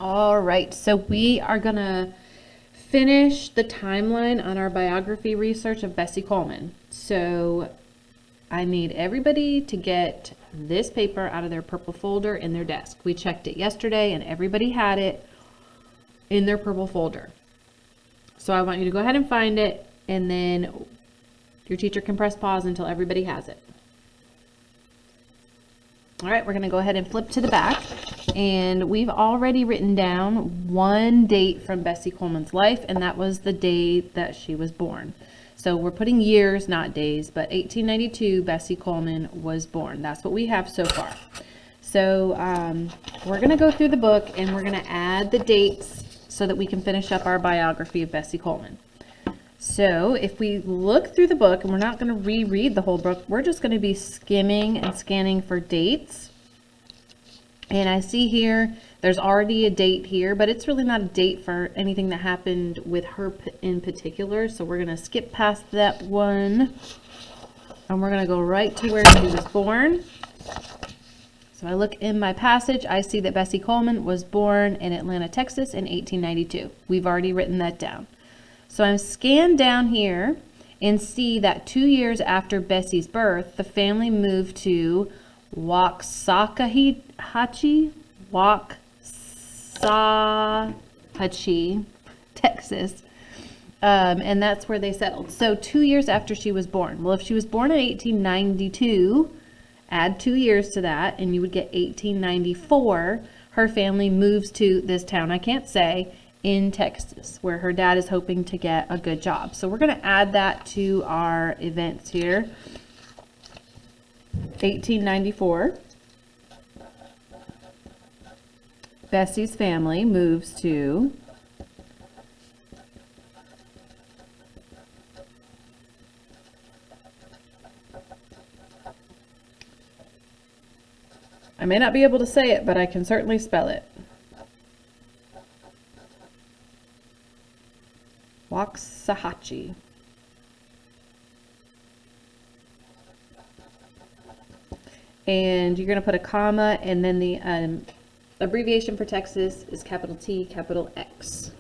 All right, so we are gonna finish the timeline on our biography research of Bessie Coleman. So I need everybody to get this paper out of their purple folder in their desk. We checked it yesterday and everybody had it in their purple folder. So I want you to go ahead and find it, and then your teacher can press pause until everybody has it. All right, we're going to go ahead and flip to the back, and we've already written down one date from Bessie Coleman's life, and that was the day that she was born. So we're putting years, not days, but 1892, Bessie Coleman was born. That's what we have so far. So we're going to go through the book, and we're going to add the dates so that we can finish up our biography of Bessie Coleman. So if we look through the book, and we're not going to reread the whole book, we're just going to be skimming and scanning for dates. And I see here, there's already a date here, but it's really not a date for anything that happened with her in particular. So we're going to skip past that one, and we're going to go right to where she was born. So I look in my passage, I see that Bessie Coleman was born in Atlanta, Texas in 1892. We've already written that down. So I'm scanned down here and see that 2 years after Bessie's birth, the family moved to Waxahachie, Texas. And that's where they settled. So 2 years after she was born. Well, if she was born in 1892, add 2 years to that, and you would get 1894. Her family moves to this town, I can't say, in Texas, where her dad is hoping to get a good job. So we're going to add that to our events here. 1894. Bessie's family moves to I may not be able to say it, but I can certainly spell it. Waxahachie. And you're going to put a comma, and then the abbreviation for Texas is capital T, capital X.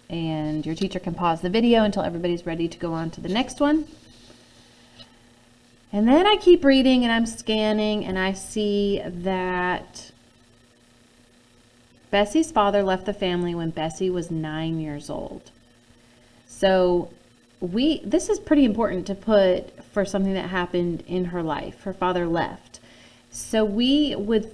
And your teacher can pause the video until everybody's ready to go on to the next one. And then I keep reading, and I'm scanning, and I see that Bessie's father left the family when Bessie was 9 years old. So this is pretty important to put for something that happened in her life. Her father left. So we would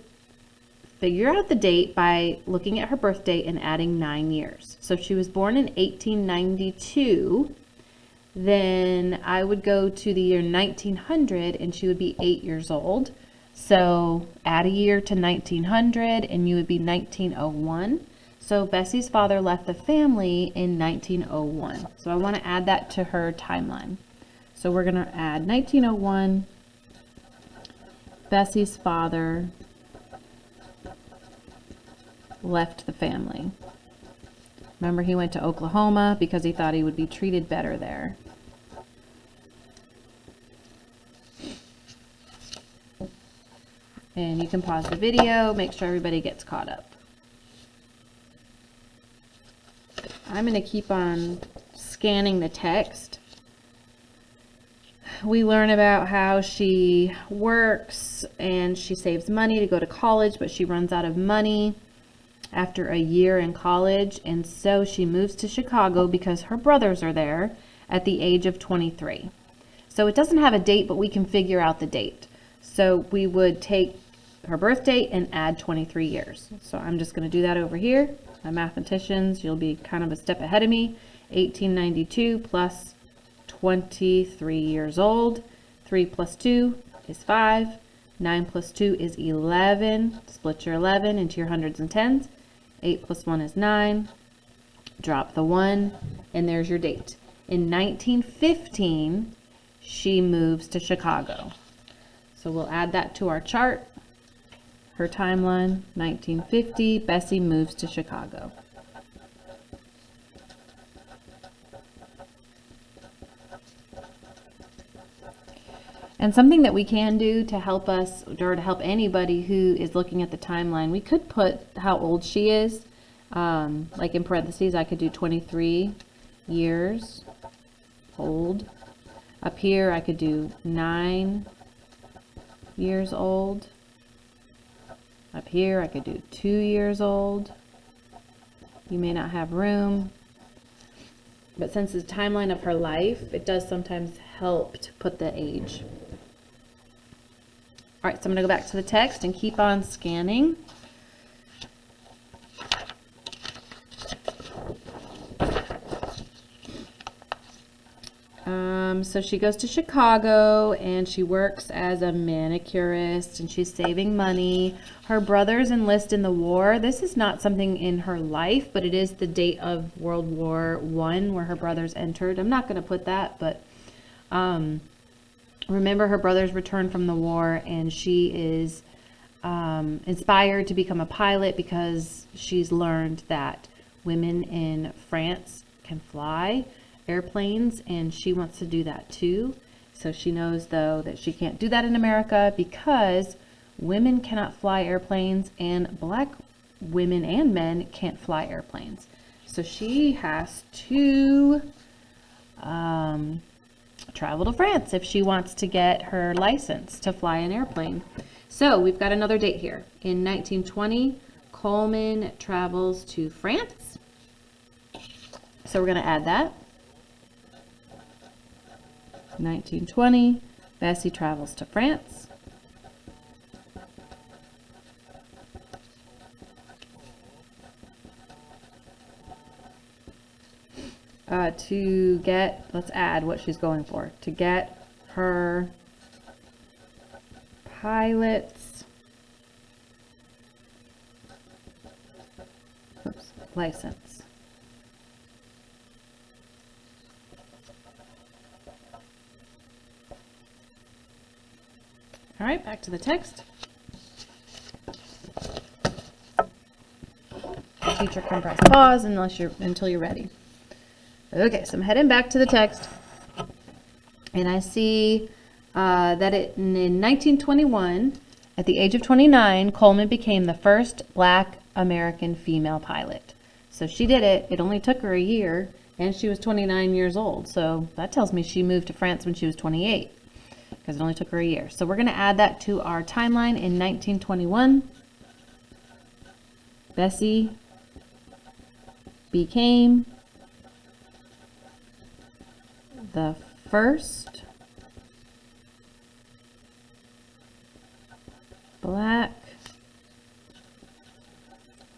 figure out the date by looking at her birth date and adding 9 years. So if she was born in 1892, then I would go to the year 1900 and she would be 8 years old. So add a year to 1900 and you would be 1901. So Bessie's father left the family in 1901. So I want to add that to her timeline. So we're going to add 1901, Bessie's father left the family. Remember, he went to Oklahoma because he thought he would be treated better there. And you can pause the video, make sure everybody gets caught up. I'm going to keep on scanning the text. We learn about how she works and she saves money to go to college, but she runs out of money after a year in college, and so she moves to Chicago because her brothers are there at the age of 23. So it doesn't have a date, but we can figure out the date. So we would take her birth date and add 23 years. So I'm just going to do that over here. My mathematicians, you'll be kind of a step ahead of me. 1892 plus 23 years old. 3 plus 2 is 5. 9 plus 2 is 11. Split your 11 into your hundreds and tens. 8 plus 1 is 9. Drop the 1, and there's your date. In 1915, she moves to Chicago. So we'll add that to our chart. Her timeline, 1950, Bessie moves to Chicago. And something that we can do to help us, or to help anybody who is looking at the timeline, we could put how old she is. Like in parentheses, I could do 23 years old. Up here, I could do 9 years old. Up here, I could do 2 years old. You may not have room. But since it's the timeline of her life, it does sometimes help to put the age. All right, so I'm going to go back to the text and keep on scanning. So she goes to Chicago and she works as a manicurist and she's saving money. Her brothers enlist in the war. This is not something in her life, but it is the date of World War I where her brothers entered. I'm not going to put that, but remember her brothers returned from the war and she is inspired to become a pilot because she's learned that women in France can fly airplanes and she wants to do that too. So she knows though that she can't do that in America because women cannot fly airplanes and black women and men can't fly airplanes. So she has to travel to France if she wants to get her license to fly an airplane. So we've got another date here. In 1920, Coleman travels to France. So we're going to add that. 1920, Bessie travels to France. To get, let's add what she's going for, to get her pilot's license. All right, back to the text. Teacher can press pause until you're ready. Okay, so I'm heading back to the text, and I see that in 1921, at the age of 29, Coleman became the first black American female pilot. So she did it. It only took her a year, and she was 29 years old. So that tells me she moved to France when she was 28, because it only took her a year. So we're going to add that to our timeline. In 1921, Bessie became the first black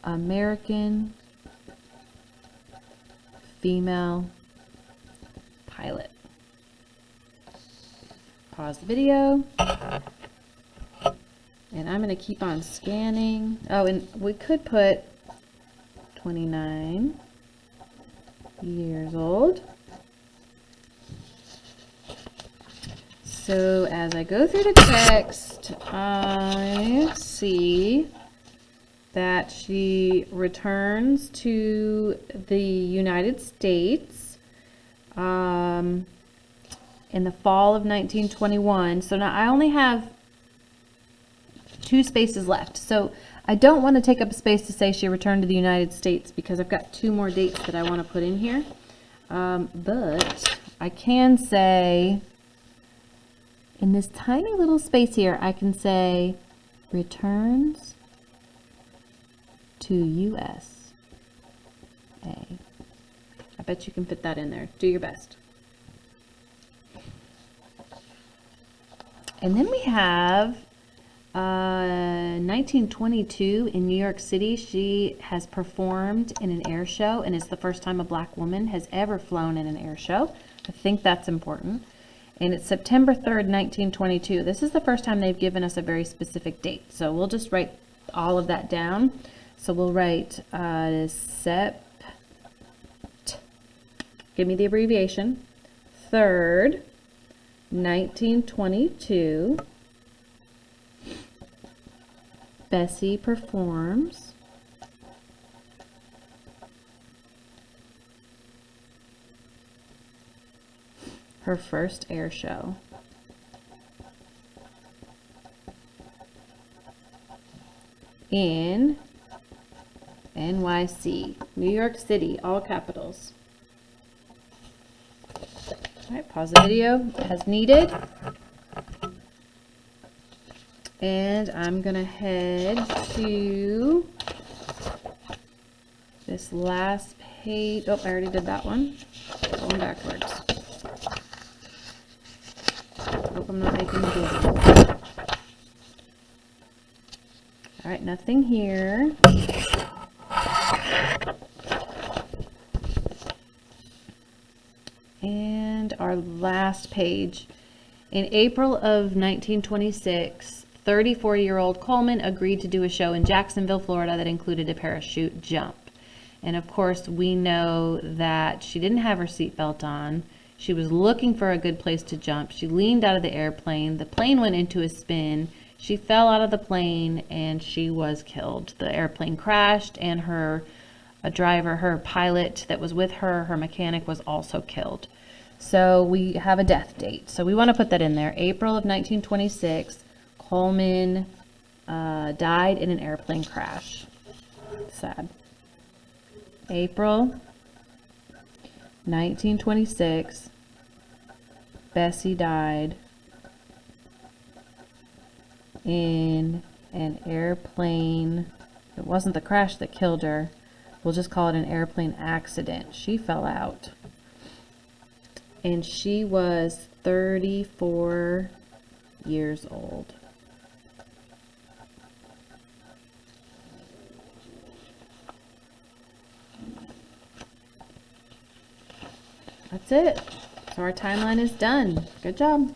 American female pilot. Pause the video. And I'm going to keep on scanning. Oh, and we could put 29 years old. So as I go through the text, I see that she returns to the United States in the fall of 1921. So now I only have 2 spaces left. So I don't want to take up a space to say she returned to the United States because I've got 2 more dates that I want to put in here. But I can say, in this tiny little space here, I can say returns to USA. I bet you can fit that in there. Do your best. And then we have 1922 in New York City. She has performed in an air show, and it's the first time a black woman has ever flown in an air show. I think that's important. And it's September 3rd, 1922. This is the first time they've given us a very specific date. So we'll just write all of that down. So we'll write give me the abbreviation, 3rd, 1922. Bessie performs her first air show. in NYC, New York City, all capitals. All right, pause the video as needed. And I'm gonna head to this last page. Oh, I already did that one. Going backwards. Hope I'm not making a boo. All right, nothing here. And our last page. In April of 1926, 34-year-old Coleman agreed to do a show in Jacksonville, Florida that included a parachute jump. And of course, we know that she didn't have her seatbelt on. She was looking for a good place to jump. She leaned out of the airplane. The plane went into a spin. She fell out of the plane and she was killed. The airplane crashed and her driver, her pilot that was with her, her mechanic, was also killed. So we have a death date. So we want to put that in there. April of 1926, Coleman died in an airplane crash. Sad. April 1926, Bessie died in an airplane. It wasn't the crash that killed her. We'll just call it an airplane accident. She fell out. And she was 34 years old. That's it. So our timeline is done. Good job.